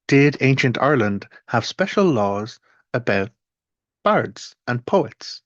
Did ancient Ireland have special laws about bards and poets?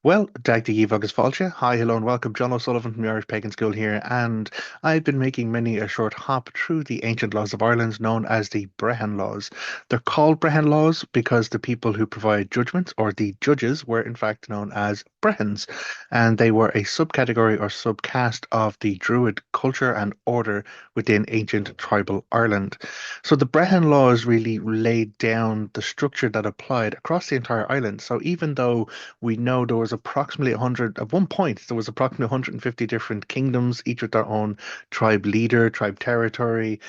Well, Dagdy Evagus Fáilte. Hi, hello, and welcome. Jon O'Sullivan from the Irish Pagan School here, and I've been making many a short hop through the ancient laws of Ireland known as the Brehon Laws. They're called Brehon Laws because the people who provide judgments, or the judges, were in fact known as Brehons, and they were a subcategory or subcaste of the Druid culture and order within ancient tribal Ireland. So the Brehon Laws really laid down the structure that applied across the entire island. So even though we know there was approximately 100, at one point, there was approximately 150 different kingdoms, each with their own tribe leader, tribe territory.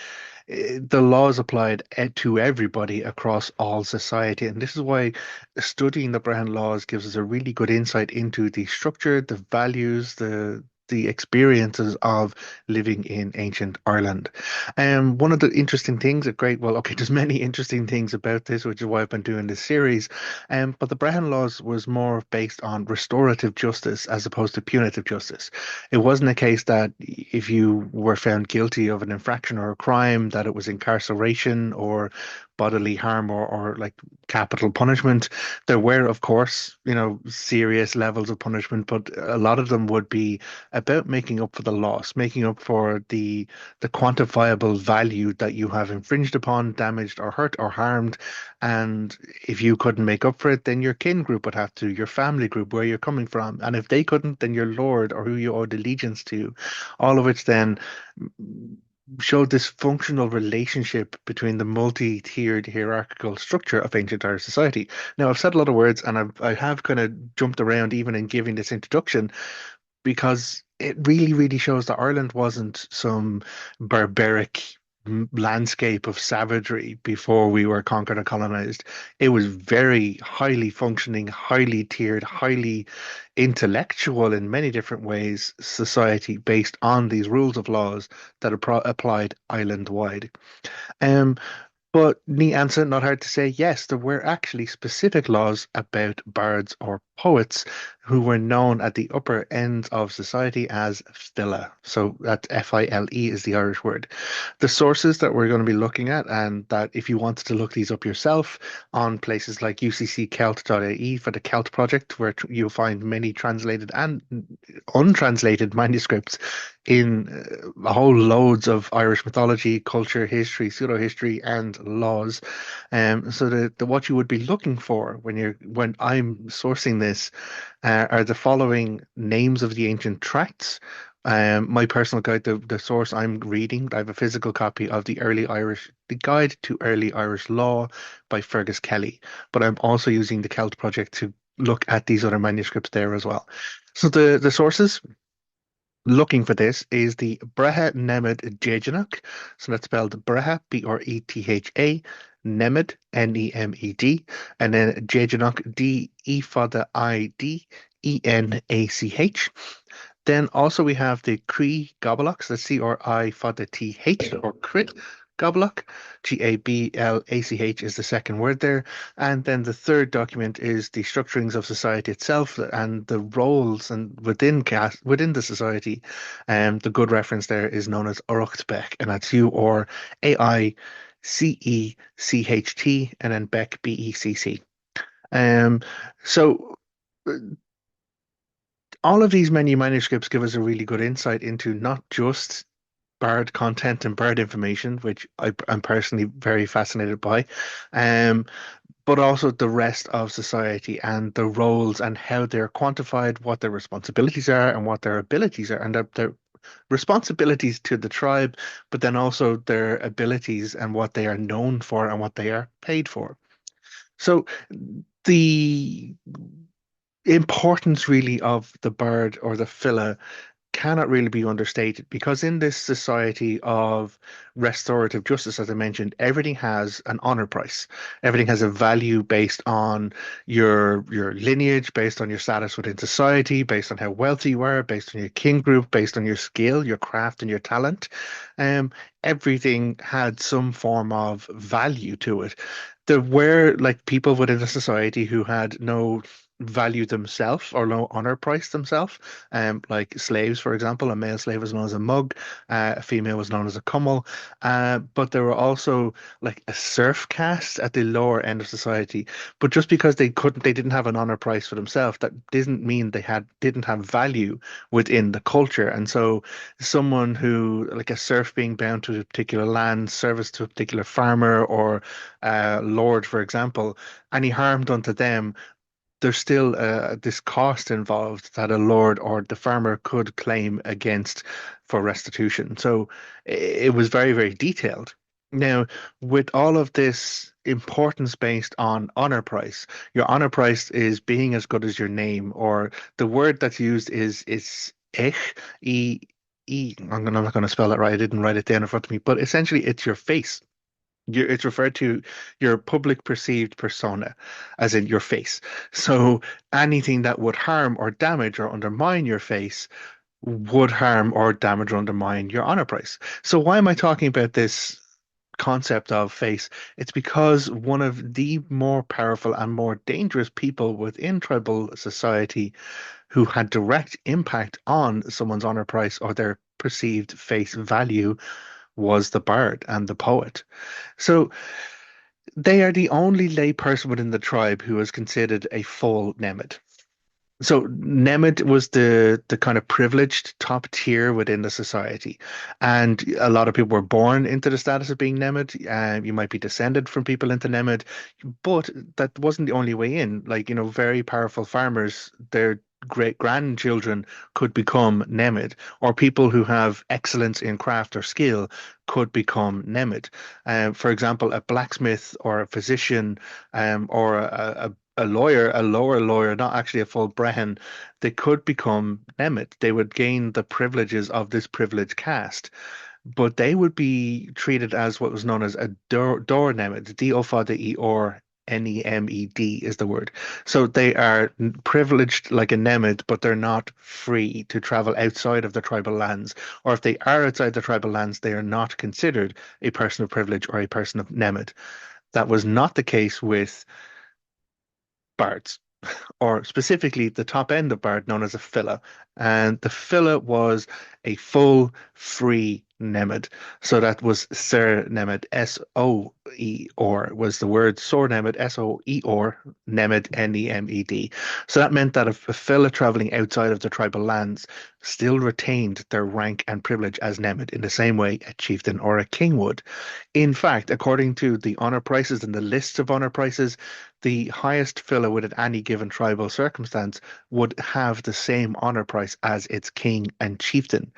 The laws applied to everybody across all society. And this is why studying the Brehon laws gives us a really good insight into the structure, the values, the experiences of living in ancient Ireland. One of the interesting things, okay, there's many interesting things about this, which is why I've been doing this series. But the Brehon laws was more based on restorative justice as opposed to punitive justice. It wasn't a case that if you were found guilty of an infraction or a crime, that it was incarceration or bodily harm or like capital punishment. There were, of course, serious levels of punishment, but a lot of them would be about making up for the loss, making up for the quantifiable value that you have infringed upon, damaged or hurt or harmed. And if you couldn't make up for it, then your kin group would have to, your family group, where you're coming from. And if they couldn't, then your lord or who you owed allegiance to, all of which then showed this functional relationship between the multi-tiered hierarchical structure of ancient Irish society. Now, I've said a lot of words and I have kind of jumped around even in giving this introduction because it really, really shows that Ireland wasn't some barbaric landscape of savagery before we were conquered and colonized. It was very highly functioning, highly tiered, highly intellectual in many different ways society based on these rules of laws that applied island wide. Um, but neat answer, not hard to say. Yes, there were actually specific laws about bards or poets who were known at the upper ends of society as file. So that's File is the Irish word. The sources that we're going to be looking at, and that if you wanted to look these up yourself on places like ucccelt.ie for the Celt Project, where you'll find many translated and untranslated manuscripts in a whole loads of Irish mythology, culture, history, pseudo history, and laws. So the what you would be looking for when I'm sourcing this are the following names of the ancient tracts. My personal guide, the source I'm reading, I have a physical copy of the Guide to Early Irish Law by Fergus Kelly, but I'm also using the Celt Project to look at these other manuscripts there as well. So the sources looking for this is the Bretha Nemed Déidenach. So that's spelled Bretha, Bretha, Nemed, Nemed, and then Déidenach, D E for the Idenach. Then also we have the Crí Gablach, so that's CRI for the TH, or Crit Gablach, Gablach is the second word there. And then the third document is the structurings of society itself and the roles and within the society. The good reference there is known as Becc, and that's Uraicecht, and then Becc, Becc. Um, so all of these many manuscripts give us a really good insight into not just Bard content and Bard information, which I'm personally very fascinated by, um, but also the rest of society and the roles and how they're quantified, what their responsibilities are, and what their abilities are, and their responsibilities to the tribe, but then also their abilities and what they are known for and what they are paid for. So the importance really of the bird or the filla cannot really be understated because in this society of restorative justice, as I mentioned, everything has an honor price. Everything has a value based on your lineage, based on your status within society, based on how wealthy you are, based on your kin group, based on your skill, your craft, and your talent. Um, Everything had some form of value to it. There were like people within a society who had no value themselves or no honor price themselves. Like slaves, for example, a male slave was known as a mug, a female was known as a cummel. But there were also like a serf caste at the lower end of society. But just because they didn't have an honor price for themselves, that didn't mean they didn't have value within the culture. And so someone who, like a serf being bound to a particular land, service to a particular farmer or lord, for example, any harm done to them, there's still this cost involved that a lord or the farmer could claim against for restitution. So it was very, very detailed. Now, with all of this importance based on honor price, your honor price is being as good as your name, or the word that's used is ich, I'm not going to spell it right. I didn't write it down in front of me, but essentially it's your face. It's referred to your public perceived persona, as in your face. So anything that would harm or damage or undermine your face would harm or damage or undermine your honor price. So why am I talking about this concept of face? It's because one of the more powerful and more dangerous people within tribal society who had direct impact on someone's honor price or their perceived face value was the bard and the poet. So they are the only lay person within the tribe who is considered a full Nemed. So Nemed was the kind of privileged top tier within the society, and a lot of people were born into the status of being Nemed. You might be descended from people into Nemed, but that wasn't the only way in. Like, very powerful farmers, their great grandchildren could become Nemed, or people who have excellence in craft or skill could become Nemed. For example, a blacksmith or a physician, or a lawyer, a lower lawyer, not actually a full Brehon, they could become Nemed. They would gain the privileges of this privileged caste, but they would be treated as what was known as a door Nemed, D-O-F-A-D-E-R. Nemed is the word. So they are privileged like a Nemed, but they're not free to travel outside of the tribal lands. Or if they are outside the tribal lands, they are not considered a person of privilege or a person of Nemed. That was not the case with bards, or specifically the top end of Bard known as a filla. And the filla was a full free Nemed. So that was Sir Nemed, Soeor was the word Sir Nemed, Soeor, Nemed, Nemed. So that meant that if a filla traveling outside of the tribal lands still retained their rank and privilege as Nemed in the same way a chieftain or a king would. In fact, according to the honor prices and the lists of honor prices, the highest fella within any given tribal circumstance would have the same honor price as its king and chieftain.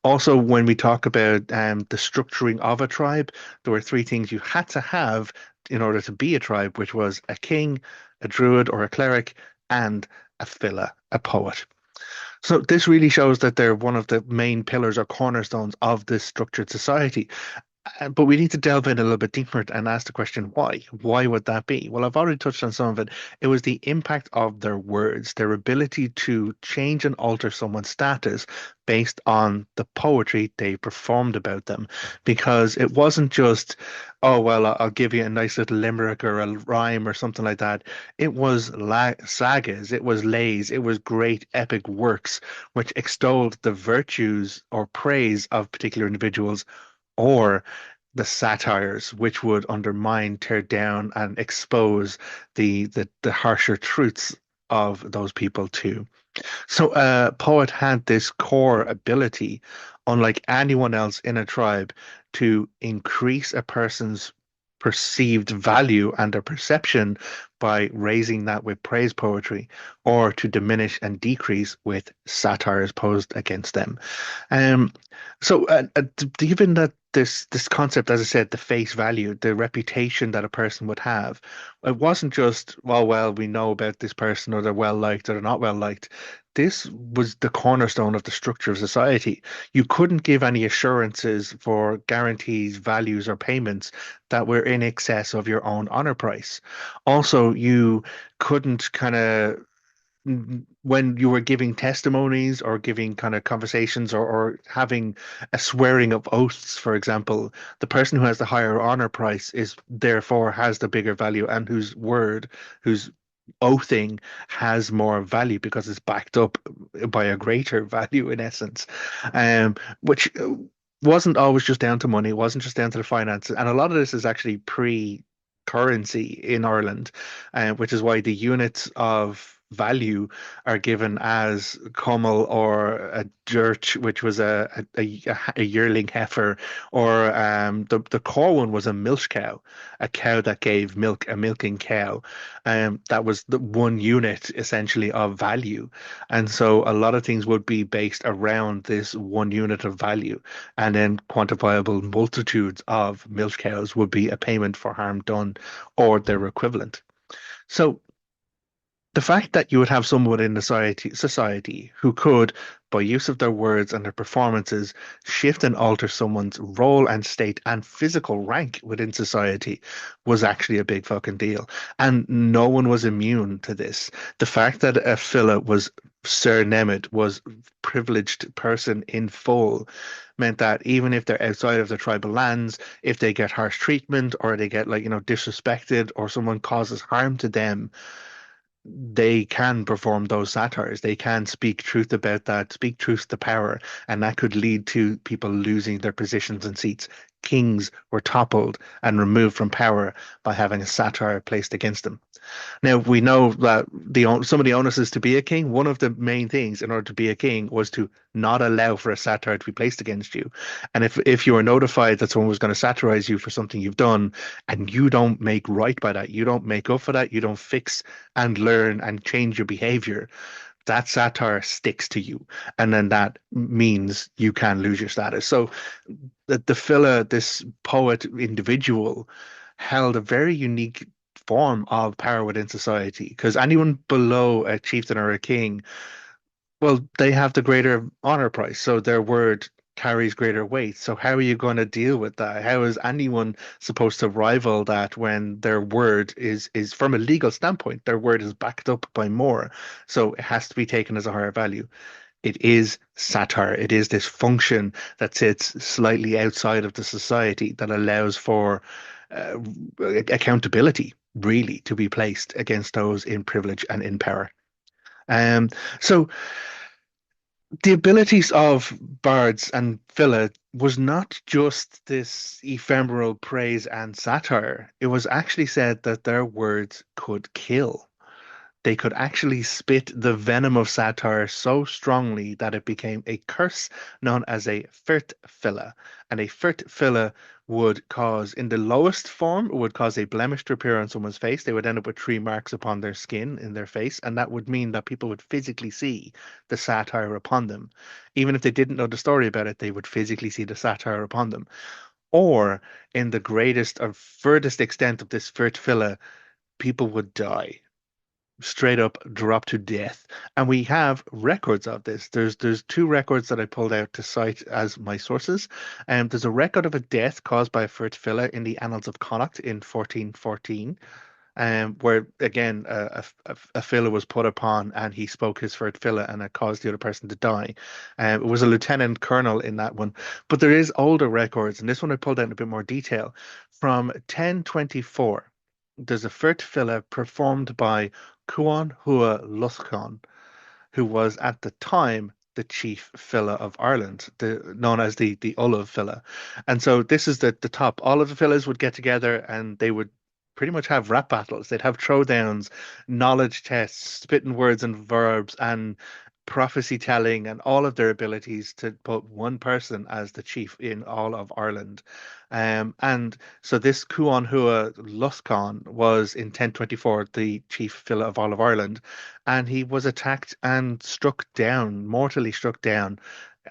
Also, when we talk about the structuring of a tribe, there were three things you had to have in order to be a tribe, which was a king, a druid or a cleric, and a filla, a poet. So this really shows that they're one of the main pillars or cornerstones of this structured society. But we need to delve in a little bit deeper and ask the question, why? Why would that be? Well, I've already touched on some of it. It was the impact of their words, their ability to change and alter someone's status based on the poetry they performed about them. Because it wasn't just, oh, well, I'll give you a nice little limerick or a rhyme or something like that. It was sagas, it was lays, it was great epic works which extolled the virtues or praise of particular individuals, or the satires, which would undermine, tear down, and expose the harsher truths of those people too. So a poet had this core ability, unlike anyone else in a tribe, to increase a person's perceived value and their perception by raising that with praise poetry, or to diminish and decrease with satires posed against them. Um, Given that this concept, as I said, the face value, the reputation that a person would have, it wasn't just, well, we know about this person, or they're well liked or they're not well liked. This was the cornerstone of the structure of society. You couldn't give any assurances for guarantees, values, or payments that were in excess of your own honor price. Also, you couldn't kind of, when you were giving testimonies or giving kind of conversations, or having a swearing of oaths, for example, the person who has the higher honor price is therefore has the bigger value, and whose oathing has more value because it's backed up by a greater value in essence, which wasn't always just down to money, wasn't just down to the finances, and a lot of this is actually pre-currency in Ireland, which is why the units of value are given as cummel or a dirt, which was a yearling heifer, or the core one was a milch cow, a cow that gave milk, a milking cow. That was the one unit essentially of value. And so a lot of things would be based around this one unit of value. And then quantifiable multitudes of milk cows would be a payment for harm done or their equivalent. So the fact that you would have someone in the society who could, by use of their words and their performances, shift and alter someone's role and state and physical rank within society was actually a big fucking deal. And no one was immune to this. The fact that a fella was Sir Nemed was privileged person in full meant that even if they're outside of their tribal lands, if they get harsh treatment or they get disrespected or someone causes harm to them, they can perform those satires. They can speak truth about that, speak truth to power, and that could lead to people losing their positions and seats. Kings were toppled and removed from power by having a satire placed against them. Now we know that some of the onuses to be a king, one of the main things in order to be a king was to not allow for a satire to be placed against you. And if you were notified that someone was going to satirize you for something you've done and you don't make right by that, you don't make up for that, you don't fix and learn and change your behavior, that satire sticks to you. And then that means you can lose your status. So the fella, this poet individual, held a very unique form of power within society because anyone below a chieftain or a king, well, they have the greater honor price, so their word carries greater weight. So how are you going to deal with that? How is anyone supposed to rival that when their word is from a legal standpoint, their word is backed up by more, so it has to be taken as a higher value. It is satire. It is this function that sits slightly outside of the society that allows for uh, accountability, really, to be placed against those in privilege and in power. Um, so the abilities of bards and Phila was not just this ephemeral praise and satire. It was actually said that their words could kill. They could actually spit the venom of satire so strongly that it became a curse known as a firt filla. And a firt filla would cause, in the lowest form, it would cause a blemish to appear on someone's face. They would end up with three marks upon their skin in their face, and that would mean that people would physically see the satire upon them. Even if they didn't know the story about it, they would physically see the satire upon them. Or, in the greatest or furthest extent of this firt filla, people would die, straight up drop to death. And we have records of this. There's two records that I pulled out to cite as my sources. There's a record of a death caused by a Firt Filla in the Annals of Connacht in 1414. Where again a fella was put upon and he spoke his Firt Filla and it caused the other person to die. It was a lieutenant colonel in that one, but there is older records, and this one I pulled out in a bit more detail from 1024. There's a Firt Filla performed by Cuan Hua Luthcon, who was at the time the chief fella of Ireland, known as the Ullagh fella. And so this is the top. All of the fellas would get together and they would pretty much have rap battles. They'd have throwdowns, knowledge tests, spitting words and verbs, and prophecy telling, and all of their abilities to put one person as the chief in all of Ireland. And so this Cuan Hua Luthcon was in 1024 the chief fella of all of Ireland, and he was attacked and struck down, mortally struck down,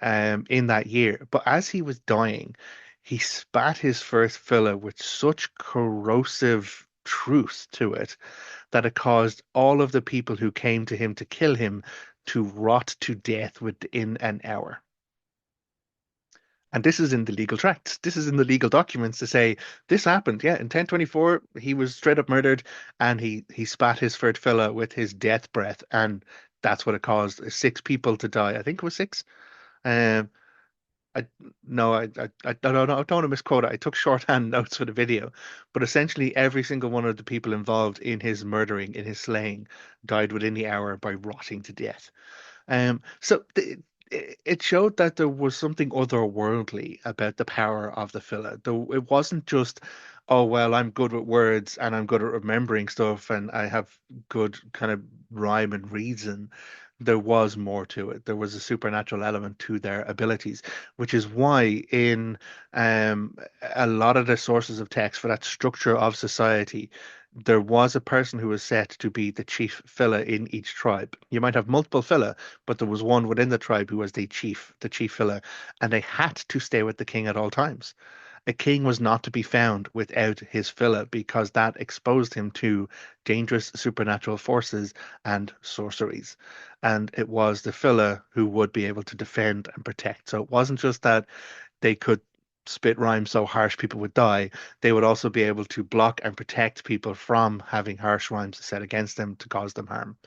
in that year. But as he was dying, he spat his first filler with such corrosive truth to it that it caused all of the people who came to him to kill him to rot to death within an hour. And this is in the legal tracts. This is in the legal documents to say this happened. Yeah, in 1024, he was straight up murdered, and he spat his third fella with his death breath, and that's what it caused six people to die. I think it was six. Um, I no, I don't want to misquote it. I took shorthand notes for the video, but essentially every single one of the people involved in his murdering, in his slaying, died within the hour by rotting to death. It showed that there was something otherworldly about the power of the filler. Though it wasn't just, oh well, I'm good with words and I'm good at remembering stuff and I have good kind of rhyme and reason. There was more to it. There was a supernatural element to their abilities, which is why in um, a lot of the sources of text for that structure of society, there was a person who was set to be the chief fella in each tribe. You might have multiple fella, but there was one within the tribe who was the chief filler, and they had to stay with the king at all times. A king was not to be found without his filla because that exposed him to dangerous supernatural forces and sorceries. And it was the filla who would be able to defend and protect. So it wasn't just that they could spit rhymes so harsh people would die, they would also be able to block and protect people from having harsh rhymes said against them to cause them harm.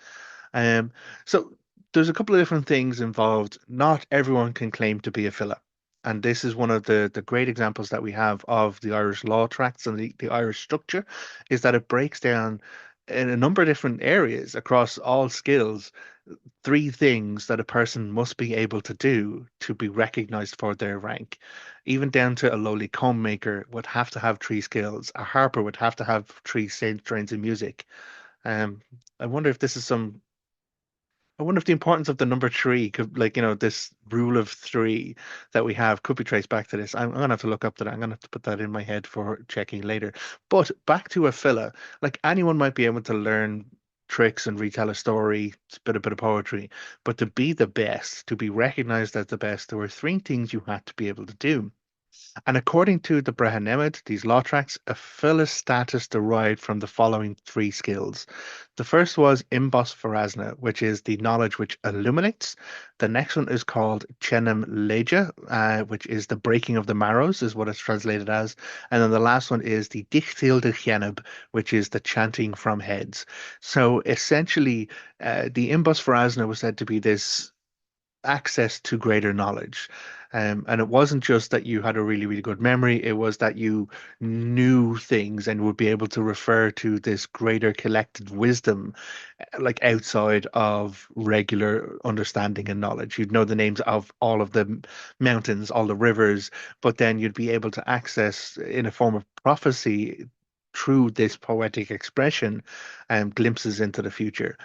Um, so there's a couple of different things involved. Not everyone can claim to be a filler. And this is one of the great examples that we have of the Irish law tracts and the Irish structure, is that it breaks down in a number of different areas across all skills, three things that a person must be able to do to be recognized for their rank. Even down to a lowly comb maker would have to have three skills. A harper would have to have three trains in music. Um, I wonder if this is some I wonder if the importance of the number three could, like, this rule of three that we have could be traced back to this. I'm gonna have to look up to that. I'm gonna have to put that in my head for checking later. But back to a filler, like anyone might be able to learn tricks and retell a story, spit a bit of poetry, but to be the best, to be recognized as the best, there were three things you had to be able to do. And according to the Brehon Nemed, these law tracks, a Phyllis status derived from the following three skills. The first was Imbas Forosnai, which is the knowledge which illuminates. The next one is called Teinm Láeda, which is the breaking of the marrows, is what it's translated as. And then the last one is the Díchetal de Chennaib, which is the chanting from heads. So essentially, the Imbas Forosnai was said to be this access to greater knowledge. And it wasn't just that you had a really, really good memory, it was that you knew things and would be able to refer to this greater collected wisdom, like outside of regular understanding and knowledge. You'd know the names of all of the mountains, all the rivers, but then you'd be able to access in a form of prophecy through this poetic expression glimpses into the future.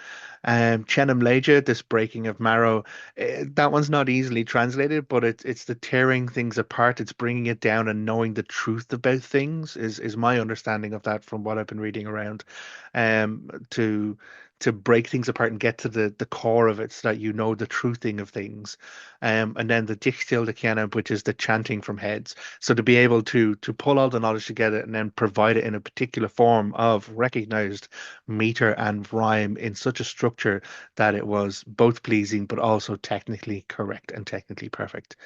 Chennaib Láeda, this breaking of marrow, that one's not easily translated, but it's the tearing things apart. It's bringing it down and knowing the truth about things is my understanding of that from what I've been reading around. To break things apart and get to the core of it so that you know the true thing of things. And then the Díchetal de Chennaib, which is the chanting from heads. So to be able to pull all the knowledge together and then provide it in a particular form of recognized meter and rhyme in such a structure that it was both pleasing but also technically correct and technically perfect.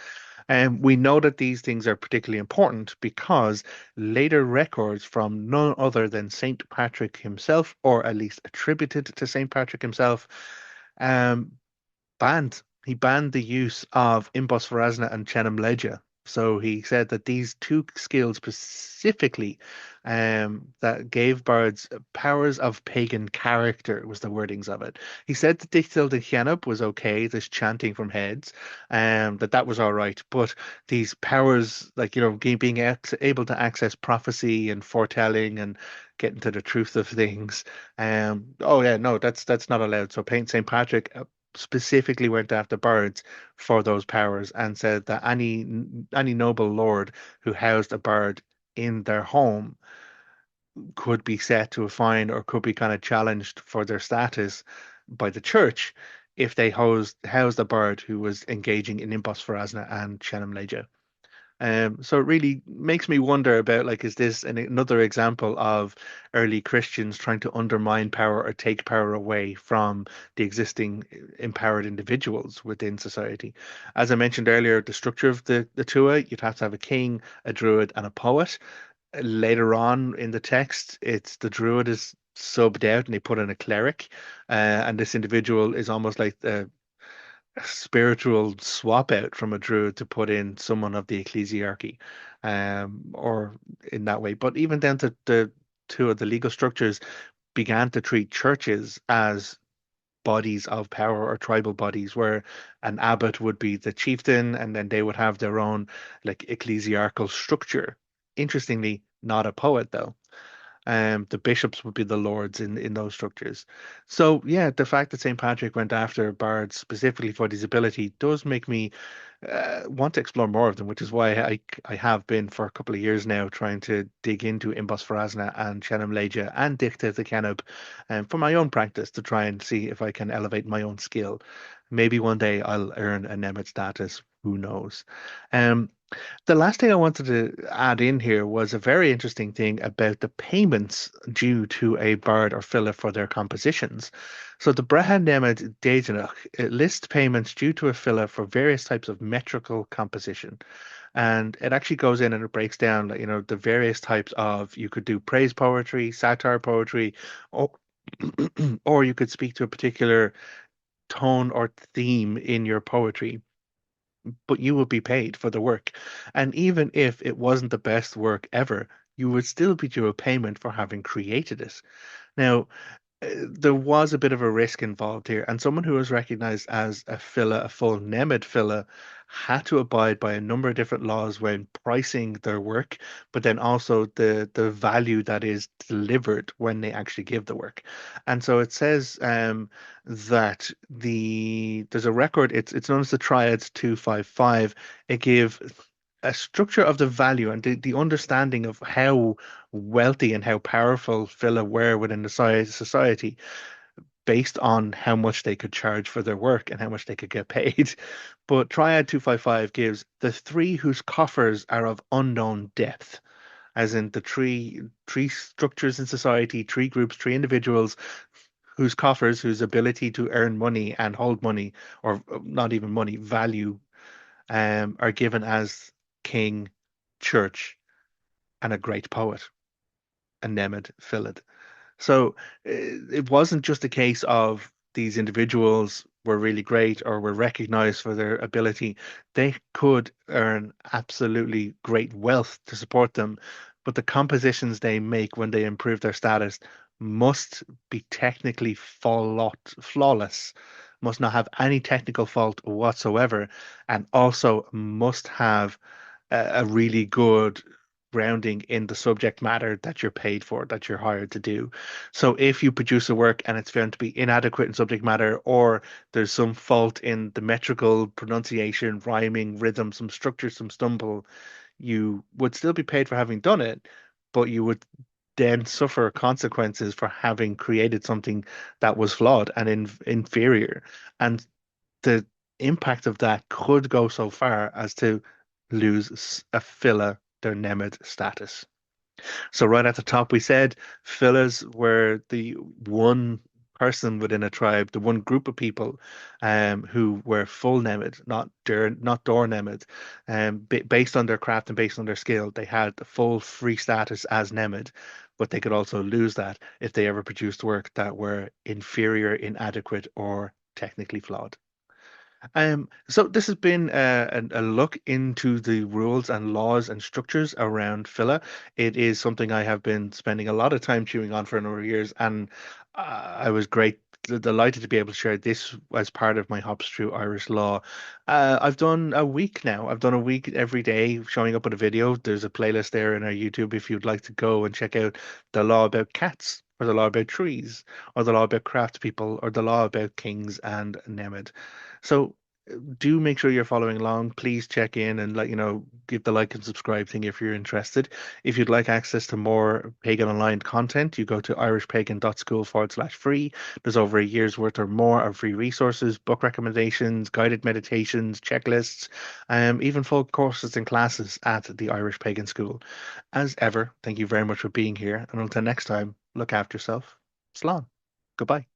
And we know that these things are particularly important because later records from none other than Saint Patrick himself, or at least attributed to Saint Patrick himself, um, he banned the use of Imbos Varasna and Chenam Legia. So he said that these two skills specifically that gave bards powers of pagan character was the wordings of it. He said that Dictyl de Chenab was okay, this chanting from heads, that was all right, but these powers, like being able to access prophecy and foretelling and getting to the truth of things, oh yeah, no, that's not allowed. So Paint St. Patrick specifically went after bards for those powers and said that any noble lord who housed a bard in their home could be set to a fine or could be kind of challenged for their status by the church if they housed a bard who was engaging in Impos Pharasna and Shanam Leja. So it really makes me wonder about, like, is this another example of early Christians trying to undermine power or take power away from the existing empowered individuals within society? As I mentioned earlier, the structure of the Tua, you'd have to have a king, a druid, and a poet. Later on in the text, it's the druid is subbed out and they put in a cleric, and this individual is almost like spiritual swap out from a druid to put in someone of the ecclesiarchy, or in that way. But even down to the two of the legal structures began to treat churches as bodies of power or tribal bodies, where an abbot would be the chieftain, and then they would have their own like ecclesiarchal structure. Interestingly, not a poet though. The bishops would be the lords in those structures. So yeah, the fact that St. Patrick went after bards specifically for this ability does make me want to explore more of them, which is why I have been for a couple of years now trying to dig into Imbas Forosnai and Teinm Láeda and Díchetal the Chennaib, for my own practice to try and see if I can elevate my own skill. Maybe one day I'll earn a Nemed status. Who knows? Um, the last thing I wanted to add in here was a very interesting thing about the payments due to a bard or filler for their compositions. So the Brehon Nemed Déidenach, it lists payments due to a filler for various types of metrical composition. And it actually goes in and it breaks down, like, the various types of, you could do praise poetry, satire poetry, or, or you could speak to a particular tone or theme in your poetry, but you would be paid for the work. And even if it wasn't the best work ever, you would still be due a payment for having created it. Now, there was a bit of a risk involved here, and someone who was recognized as a filler, a full Nemed filler, had to abide by a number of different laws when pricing their work, but then also the value that is delivered when they actually give the work. And so it says that there's a record. It's known as the Triads 255. It gave a structure of the value and the understanding of how wealthy and how powerful Fila were within the society based on how much they could charge for their work and how much they could get paid. But Triad 255 gives the three whose coffers are of unknown depth, as in the three structures in society, three groups, three individuals whose coffers, whose ability to earn money and hold money, or not even money, value, are given as king, church, and a great poet, a Nemed Philid. So it wasn't just a case of these individuals were really great or were recognized for their ability. They could earn absolutely great wealth to support them, but the compositions they make when they improve their status must be technically flawless, must not have any technical fault whatsoever, and also must have a really good grounding in the subject matter that you're paid for, that you're hired to do. So if you produce a work and it's found to be inadequate in subject matter, or there's some fault in the metrical pronunciation, rhyming, rhythm, some structure, some stumble, you would still be paid for having done it, but you would then suffer consequences for having created something that was flawed and inferior. And the impact of that could go so far as to lose a filler their Nemed status. So right at the top, we said fillers were the one person within a tribe, the one group of people who were full Nemed, not door Nemed. Based on their craft and based on their skill, they had the full free status as Nemed, but they could also lose that if they ever produced work that were inferior, inadequate, or technically flawed. So this has been a look into the rules and laws and structures around fila. It is something I have been spending a lot of time chewing on for a number of years, and I was delighted to be able to share this as part of my hops through Irish law. I've done a week now. I've done a week every day showing up with a video. There's a playlist there in our YouTube if you'd like to go and check out the law about cats, or the law about trees, or the law about craft people, or the law about kings and Nemed. So do make sure you're following along. Please check in and give the like and subscribe thing if you're interested. If you'd like access to more pagan online content, you go to irishpagan.school/free. There's over a year's worth or more of free resources, book recommendations, guided meditations, checklists, even full courses and classes at the Irish Pagan School. As ever, thank you very much for being here. And until next time, look after yourself. Slán. Goodbye.